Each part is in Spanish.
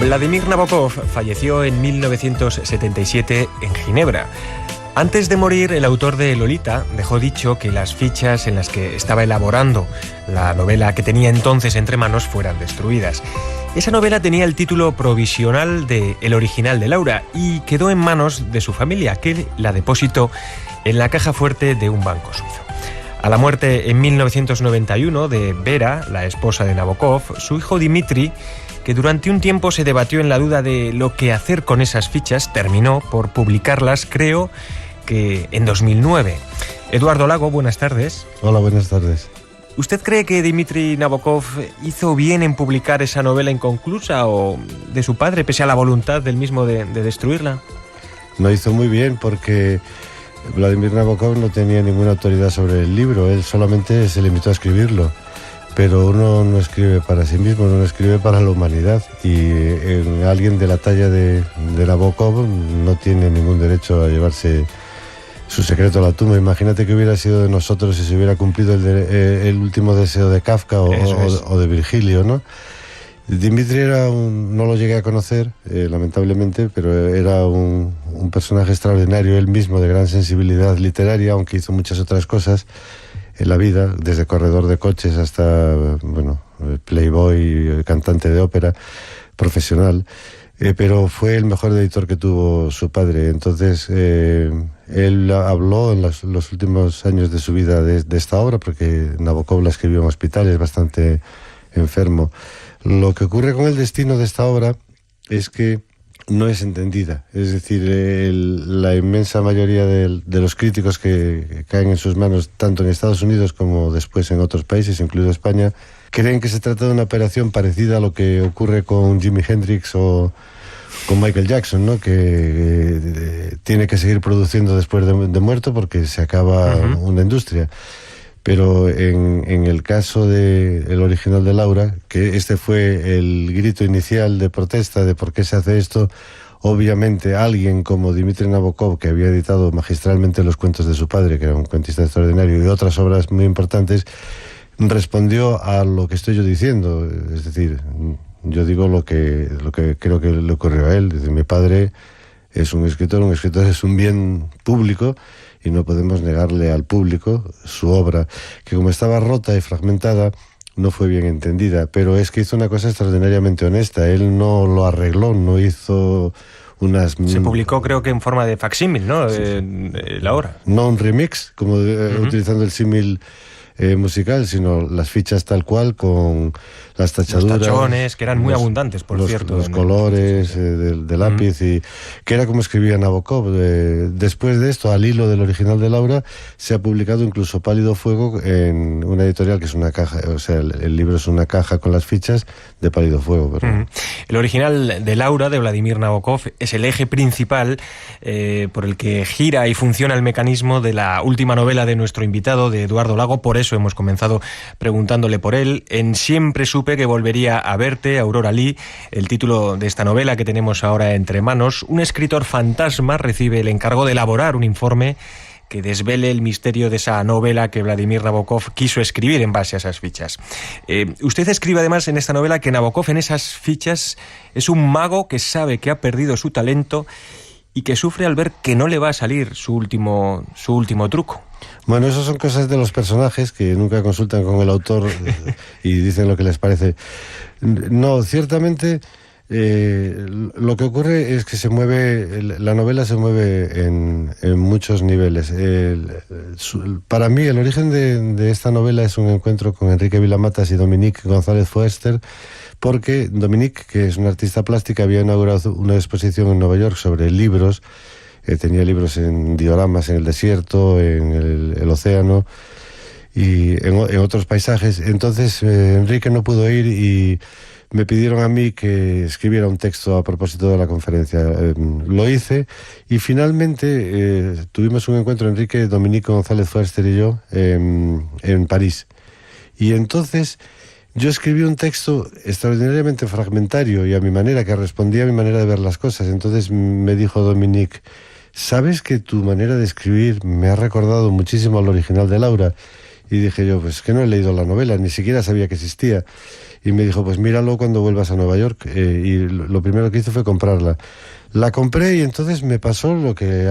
Vladimir Nabokov falleció en 1977 en Ginebra. Antes de morir, el autor de Lolita dejó dicho que las fichas en las que estaba elaborando la novela que tenía entonces entre manos fueran destruidas. Esa novela tenía el título provisional de El original de Laura y quedó en manos de su familia, que la depositó en la caja fuerte de un banco suizo. A la muerte en 1991 de Vera, la esposa de Nabokov, su hijo Dmitri, que durante un tiempo se debatió en la duda de lo que hacer con esas fichas, terminó por publicarlas, creo que en 2009. Eduardo Lago, buenas tardes. Hola, buenas tardes. ¿Usted cree que Dmitri Nabokov hizo bien en publicar esa novela inconclusa o de su padre, pese a la voluntad del mismo de destruirla? No hizo muy bien porque Vladimir Nabokov no tenía ninguna autoridad sobre el libro, él solamente se limitó a escribirlo. Pero uno no escribe para sí mismo, uno escribe para la humanidad, y alguien de la talla de Nabokov no tiene ningún derecho a llevarse su secreto a la tumba. Imagínate que hubiera sido de nosotros si se hubiera cumplido el último deseo de Kafka o de Virgilio, ¿no? Dmitri no lo llegué a conocer, lamentablemente, pero era un personaje extraordinario, él mismo, de gran sensibilidad literaria, aunque hizo muchas otras cosas en la vida, desde corredor de coches hasta, bueno, playboy, cantante de ópera, profesional, pero fue el mejor editor que tuvo su padre. Entonces, él habló en los últimos años de su vida de esta obra, porque Nabokov la escribió en hospitales, bastante enfermo. Lo que ocurre con el destino de esta obra es que no es entendida, es decir, la inmensa mayoría de los críticos que caen en sus manos, tanto en Estados Unidos como después en otros países, incluido España, creen que se trata de una operación parecida a lo que ocurre con Jimi Hendrix o con Michael Jackson, ¿no? Que tiene que seguir produciendo después de muerto porque se acaba una industria. Pero en el caso del original de Laura, que este fue el grito inicial de protesta de por qué se hace esto, obviamente alguien como Dmitri Nabokov, que había editado magistralmente los cuentos de su padre, que era un cuentista extraordinario, y otras obras muy importantes, respondió a lo que estoy yo diciendo. Es decir, yo digo lo que creo que le ocurrió a él. Es decir, mi padre es un escritor es un bien público, y no podemos negarle al público su obra, que como estaba rota y fragmentada, no fue bien entendida, pero es que hizo una cosa extraordinariamente honesta. Él no lo arregló, no hizo unas... Se publicó, creo que en forma de facsímil, ¿no? Sí. La obra. No un remix, como utilizando el símil musical, sino las fichas tal cual, con las tachaduras, los tachones, que eran muy abundantes, por cierto. Los colores de lápiz, y que era como escribía Nabokov. Después de esto, al hilo del original de Laura, se ha publicado incluso Pálido Fuego en una editorial que es una caja, o sea, el libro es una caja con las fichas de Pálido Fuego. Pero... El original de Laura, de Vladimir Nabokov, es el eje principal por el que gira y funciona el mecanismo de la última novela de nuestro invitado, de Eduardo Lago. Por eso hemos comenzado preguntándole por él. En Siempre supe que volvería a verte, Aurora Lee, el título de esta novela que tenemos ahora entre manos. Un escritor fantasma recibe el encargo de elaborar un informe que desvele el misterio de esa novela que Vladimir Nabokov quiso escribir en base a esas fichas. Usted escribe además en esta novela que Nabokov en esas fichas es un mago que sabe que ha perdido su talento y que sufre al ver que no le va a salir su último truco. Bueno, eso son cosas de los personajes que nunca consultan con el autor y dicen lo que les parece. No, ciertamente lo que ocurre es que la novela se mueve en muchos niveles. Para mí el origen de esta novela es un encuentro con Enrique Vilamatas y Dominique González Foerster, porque Dominique, que es una artista plástica, había inaugurado una exposición en Nueva York sobre libros. Tenía libros en dioramas en el desierto, en el océano y en otros paisajes. Entonces Enrique no pudo ir y me pidieron a mí que escribiera un texto a propósito de la conferencia. Lo hice y finalmente tuvimos un encuentro, Enrique, Dominique González Foerster y yo, en París. Y entonces yo escribí un texto extraordinariamente fragmentario y a mi manera, que respondía a mi manera de ver las cosas. Entonces me dijo Dominique: ¿sabes que tu manera de escribir me ha recordado muchísimo al original de Laura? Y dije yo, pues que no he leído la novela, ni siquiera sabía que existía. Y me dijo, pues míralo cuando vuelvas a Nueva York. Y lo primero que hice fue comprarla. La compré y entonces me pasó lo que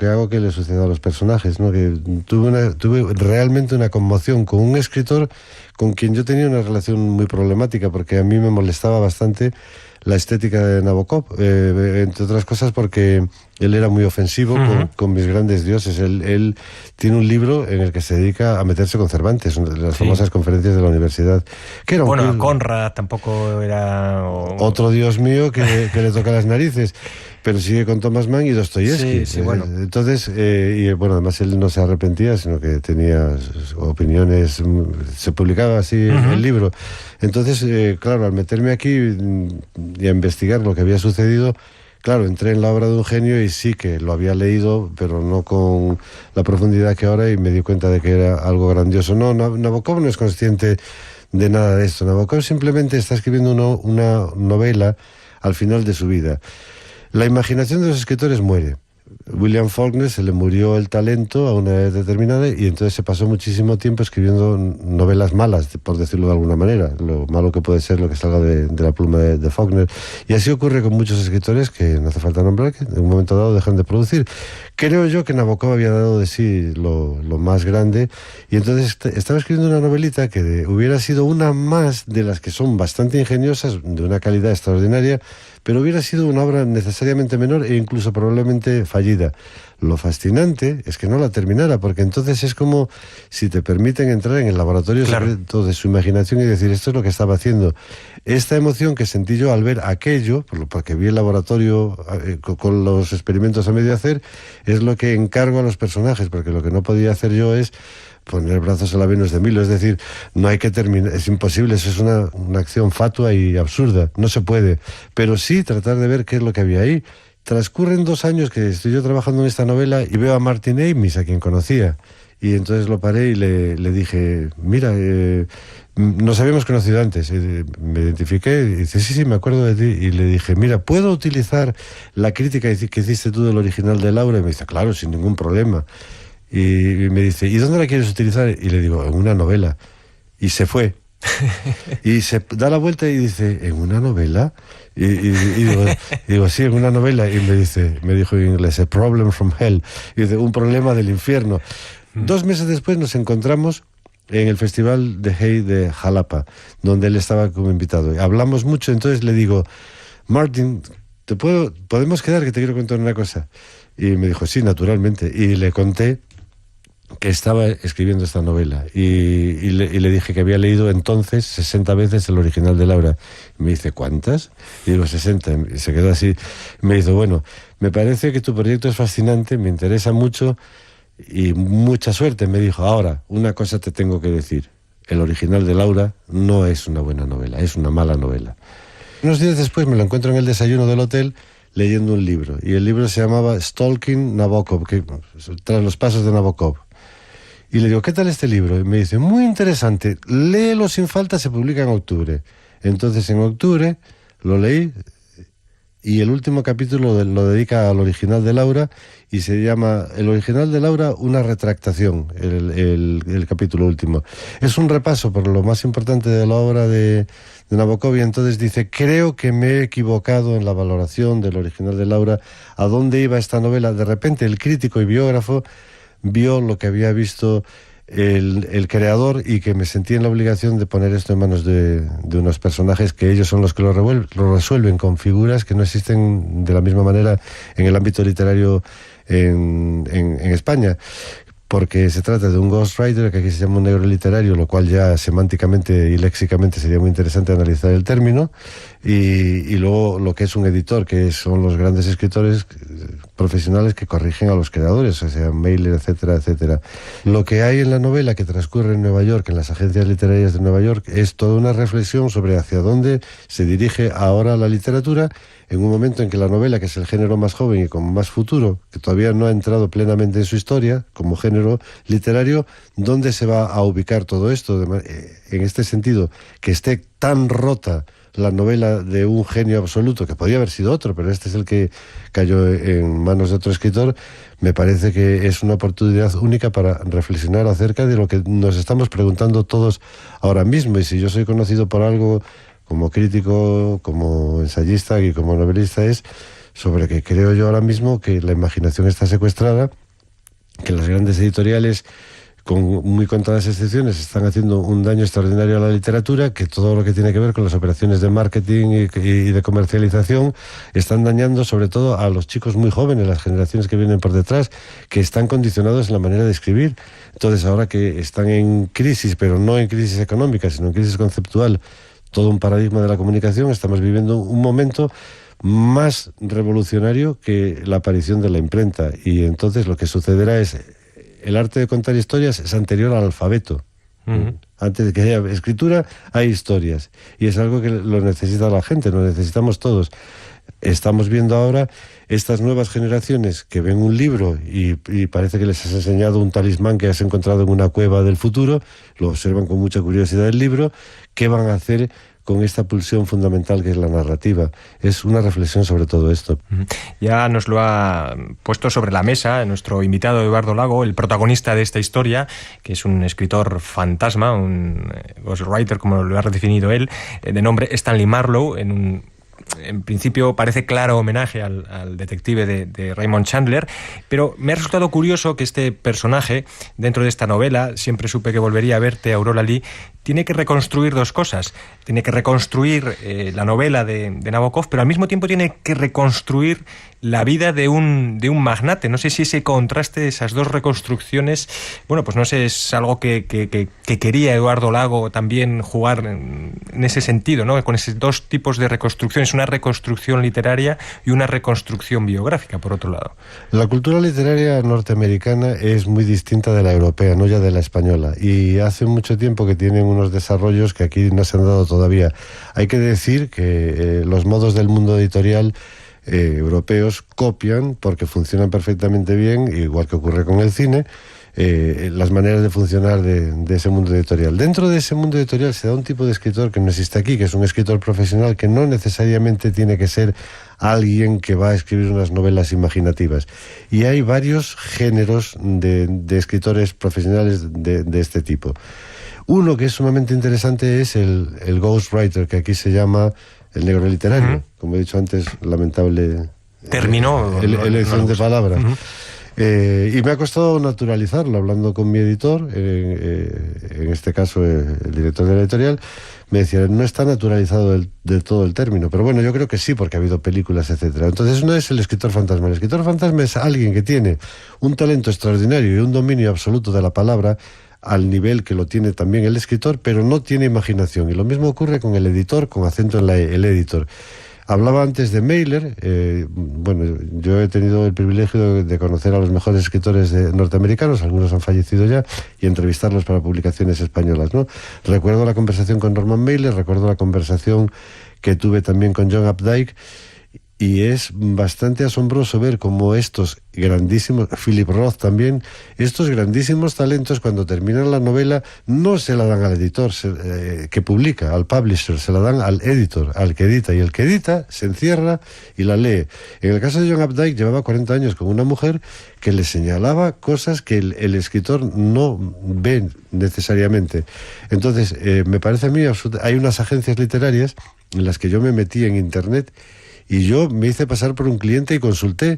hago que le suceda a los personajes, ¿no? Que tuve realmente una conmoción con un escritor con quien yo tenía una relación muy problemática, porque a mí me molestaba bastante la estética de Nabokov, entre otras cosas porque él era muy ofensivo con mis grandes dioses. Él tiene un libro en el que se dedica a meterse con Cervantes, las famosas conferencias de la universidad. Que era Conrad tampoco era... Otro dios mío que le toca las narices. Pero sigue con Thomas Mann y Dostoyevsky. Sí, bueno. Entonces, además él no se arrepentía, sino que tenía opiniones, se publicaba así el libro. Entonces, claro, al meterme aquí y a investigar lo que había sucedido, claro, entré en la obra de un genio y sí que lo había leído, pero no con la profundidad que ahora, y me di cuenta de que era algo grandioso. No, Nabokov no es consciente de nada de esto. Nabokov simplemente está escribiendo una novela al final de su vida. La imaginación de los escritores muere. William Faulkner se le murió el talento a una edad determinada y entonces se pasó muchísimo tiempo escribiendo novelas malas, por decirlo de alguna manera, lo malo que puede ser lo que salga de la pluma de Faulkner. Y así ocurre con muchos escritores que no hace falta nombrar, que en un momento dado dejan de producir. Creo yo que Nabokov había dado de sí lo más grande, y entonces estaba escribiendo una novelita que hubiera sido una más de las que son bastante ingeniosas, de una calidad extraordinaria, pero hubiera sido una obra necesariamente menor e incluso probablemente fallida. Lo fascinante es que no la terminara, porque entonces es como si te permiten entrar en el laboratorio secreto de su imaginación y decir, esto es lo que estaba haciendo. Esta emoción que sentí yo al ver aquello, porque vi el laboratorio con los experimentos a medio hacer, es lo que encargo a los personajes, porque lo que no podía hacer yo es poner brazos a la Venus de Milo, es decir, no hay que terminar, es imposible, eso es una acción fatua y absurda, no se puede, pero sí tratar de ver qué es lo que había ahí. Transcurren 2 años que estoy yo trabajando en esta novela y veo a Martin Amis, a quien conocía, y entonces lo paré y le dije, mira, nos habíamos conocido antes, me identifiqué, y dice, sí, me acuerdo de ti, y le dije, mira, ¿puedo utilizar la crítica que hiciste tú del original de Laura? Y me dice, claro, sin ningún problema. Y me dice, ¿y dónde la quieres utilizar? Y le digo, en una novela. Y se fue. Y se da la vuelta y dice, ¿en una novela? Y digo, sí, en una novela. Y me dijo en inglés, a problem from hell. Y dice, un problema del infierno. 2 meses después nos encontramos en el Festival de Hay de Jalapa, donde él estaba como invitado. Hablamos mucho, entonces le digo, Martin, ¿podemos quedar, que te quiero contar una cosa? Y me dijo, sí, naturalmente. Y le conté que estaba escribiendo esta novela y le dije que había leído entonces 60 veces el original de Laura. Y me dice, ¿cuántas? Y digo, 60. Y se quedó así. Me dice, bueno, me parece que tu proyecto es fascinante, me interesa mucho y mucha suerte. Me dijo, ahora, una cosa te tengo que decir. El original de Laura no es una buena novela, es una mala novela. Unos días después me lo encuentro en el desayuno del hotel leyendo un libro. Y el libro se llamaba Stalking Nabokov, tras los pasos de Nabokov. Y le digo, ¿qué tal este libro? Y me dice, muy interesante, léelo sin falta, se publica en octubre. Entonces en octubre lo leí y el último capítulo lo dedica al original de Laura y se llama El original de Laura, una retractación, el capítulo último. Es un repaso por lo más importante de la obra de Nabokov, y entonces dice, creo que me he equivocado en la valoración del original de Laura, a dónde iba esta novela. De repente el crítico y biógrafo vio lo que había visto el creador, y que me sentí en la obligación de poner esto en manos de unos personajes que ellos son los que lo resuelven con figuras que no existen de la misma manera en el ámbito literario en España, porque se trata de un ghostwriter, que aquí se llama un negro literario, lo cual ya semánticamente y léxicamente sería muy interesante analizar el término, y luego lo que es un editor, que son los grandes escritores profesionales que corrigen a los creadores, o sea, Mailer, etcétera, etcétera. Lo que hay en la novela, que transcurre en Nueva York, en las agencias literarias de Nueva York, es toda una reflexión sobre hacia dónde se dirige ahora la literatura, en un momento en que la novela, que es el género más joven y con más futuro, que todavía no ha entrado plenamente en su historia como género literario, ¿dónde se va a ubicar todo esto? En este sentido, que esté tan rota la novela de un genio absoluto, que podía haber sido otro, pero este es el que cayó en manos de otro escritor, me parece que es una oportunidad única para reflexionar acerca de lo que nos estamos preguntando todos ahora mismo. Y si yo soy conocido por algo como crítico, como ensayista y como novelista, es sobre que creo yo ahora mismo que la imaginación está secuestrada, que las grandes editoriales, con muy contadas excepciones, están haciendo un daño extraordinario a la literatura, que todo lo que tiene que ver con las operaciones de marketing y de comercialización están dañando sobre todo a los chicos muy jóvenes, las generaciones que vienen por detrás, que están condicionados en la manera de escribir. Entonces, ahora que están en crisis, pero no en crisis económica, sino en crisis conceptual, todo un paradigma de la comunicación, estamos viviendo un momento más revolucionario que la aparición de la imprenta. Y entonces lo que sucederá es: el arte de contar historias es anterior al alfabeto. Antes de que haya escritura, hay historias. Y es algo que lo necesita la gente, lo necesitamos todos. Estamos viendo ahora estas nuevas generaciones que ven un libro y parece que les has enseñado un talismán que has encontrado en una cueva del futuro, lo observan con mucha curiosidad el libro. ¿Qué van a hacer con esta pulsión fundamental que es la narrativa? Es una reflexión sobre todo esto. Ya nos lo ha puesto sobre la mesa nuestro invitado Eduardo Lago, el protagonista de esta historia, que es un escritor fantasma, un ghostwriter, como lo ha redefinido él, de nombre Stanley Marlowe, en principio parece claro homenaje al detective de Raymond Chandler, pero me ha resultado curioso que este personaje, dentro de esta novela, siempre supe que volvería a verte, Aurora Lee, tiene que reconstruir dos cosas. Tiene que reconstruir la novela de Nabokov, pero al mismo tiempo tiene que reconstruir la vida de un magnate. No sé si ese contraste, esas dos reconstrucciones, bueno, pues no sé, es algo que quería Eduardo Lago también jugar en ese sentido, ¿no? Con esos dos tipos de reconstrucciones, una reconstrucción literaria y una reconstrucción biográfica, por otro lado. La cultura literaria norteamericana es muy distinta de la europea, no ya de la española, y hace mucho tiempo que tienen unos desarrollos que aquí no se han dado todavía. Hay que decir que los modos del mundo editorial europeos copian, porque funcionan perfectamente bien, igual que ocurre con el cine, las maneras de funcionar de ese mundo editorial. Dentro de ese mundo editorial se da un tipo de escritor que no existe aquí, que es un escritor profesional, que no necesariamente tiene que ser alguien que va a escribir unas novelas imaginativas. Y hay varios géneros de escritores profesionales de este tipo. Uno que es sumamente interesante es el ghostwriter, que aquí se llama el negro literario. Como he dicho antes, lamentable elección de palabras. Y me ha costado naturalizarlo, hablando con mi editor, en este caso el director de la editorial, me decía, no está naturalizado del todo el término, pero bueno, yo creo que sí, porque ha habido películas, etcétera. Entonces no es el escritor fantasma. El escritor fantasma es alguien que tiene un talento extraordinario y un dominio absoluto de la palabra, al nivel que lo tiene también el escritor, pero no tiene imaginación. Y lo mismo ocurre con el editor, con acento en el editor. Hablaba antes de Mailer. Bueno, yo he tenido el privilegio de conocer a los mejores escritores norteamericanos, algunos han fallecido ya, y entrevistarlos para publicaciones españolas, ¿no? Recuerdo la conversación con Norman Mailer, recuerdo la conversación que tuve también con John Updike, y es bastante asombroso ver cómo estos grandísimos, Philip Roth también, estos grandísimos talentos, cuando terminan la novela, no se la dan al editor que publica, al publisher, se la dan al editor, al que edita, y el que edita se encierra y la lee. En el caso de John Updike, llevaba 40 años con una mujer que le señalaba cosas que el escritor no ve necesariamente. Entonces, me parece a mí, hay unas agencias literarias en las que yo me metí en internet, y yo me hice pasar por un cliente y consulté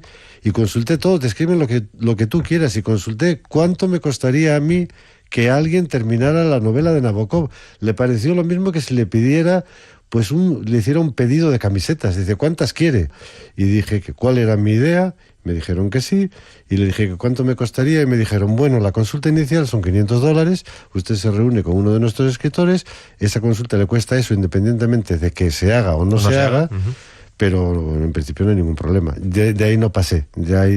todo, te escriben lo que tú quieras, y consulté cuánto me costaría a mí que alguien terminara la novela de Nabokov. Le pareció lo mismo que si le pidiera, pues le hiciera un pedido de camisetas. Dice, ¿cuántas quiere? Y dije que cuál era mi idea, me dijeron que sí, y le dije que cuánto me costaría, y me dijeron, bueno, la consulta inicial son $500, usted se reúne con uno de nuestros escritores, esa consulta le cuesta eso independientemente de que se haga o no se haga. pero en principio no hay ningún problema. De ahí no pasé,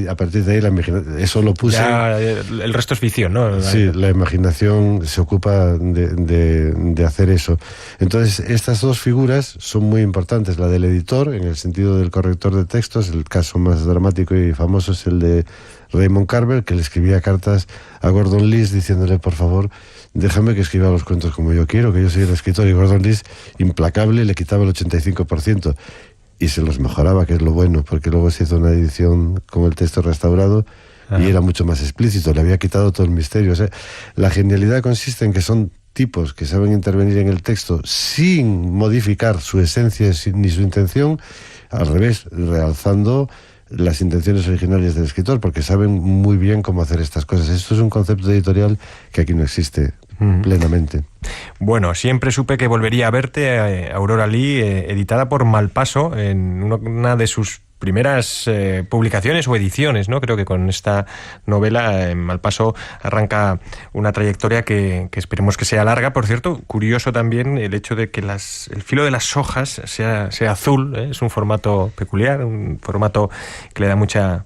a partir de ahí la imaginación, eso lo puse. Ya, el resto es ficción, ¿no? Sí, la imaginación se ocupa de hacer eso. Entonces, estas dos figuras son muy importantes. La del editor, en el sentido del corrector de textos, el caso más dramático y famoso es el de Raymond Carver, que le escribía cartas a Gordon Liss diciéndole, por favor, déjame que escriba los cuentos como yo quiero, que yo soy el escritor. Y Gordon Liss, implacable, le quitaba el 85%. Y se los mejoraba, que es lo bueno, porque luego se hizo una edición con el texto restaurado y era mucho más explícito, le había quitado todo el misterio. O sea, la genialidad consiste en que son tipos que saben intervenir en el texto sin modificar su esencia ni su intención, al revés, realzando las intenciones originales del escritor, porque saben muy bien cómo hacer estas cosas. Esto es un concepto editorial que aquí no existe plenamente. Bueno, siempre supe que volvería a verte, Aurora Lee, editada por Malpaso, en una de sus primeras publicaciones o ediciones, ¿no? Creo que con esta novela Malpaso arranca una trayectoria que esperemos que sea larga. Por cierto, curioso también el hecho de que el filo de las hojas sea azul, ¿eh? Es un formato peculiar, un formato que le da mucha...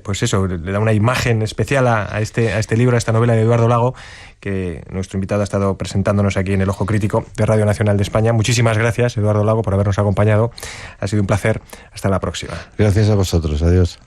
pues eso, le da una imagen especial a este libro, a esta novela de Eduardo Lago, que nuestro invitado ha estado presentándonos aquí en El Ojo Crítico de Radio Nacional de España. Muchísimas gracias, Eduardo Lago, por habernos acompañado. Ha sido un placer. Hasta la próxima. Gracias a vosotros. Adiós.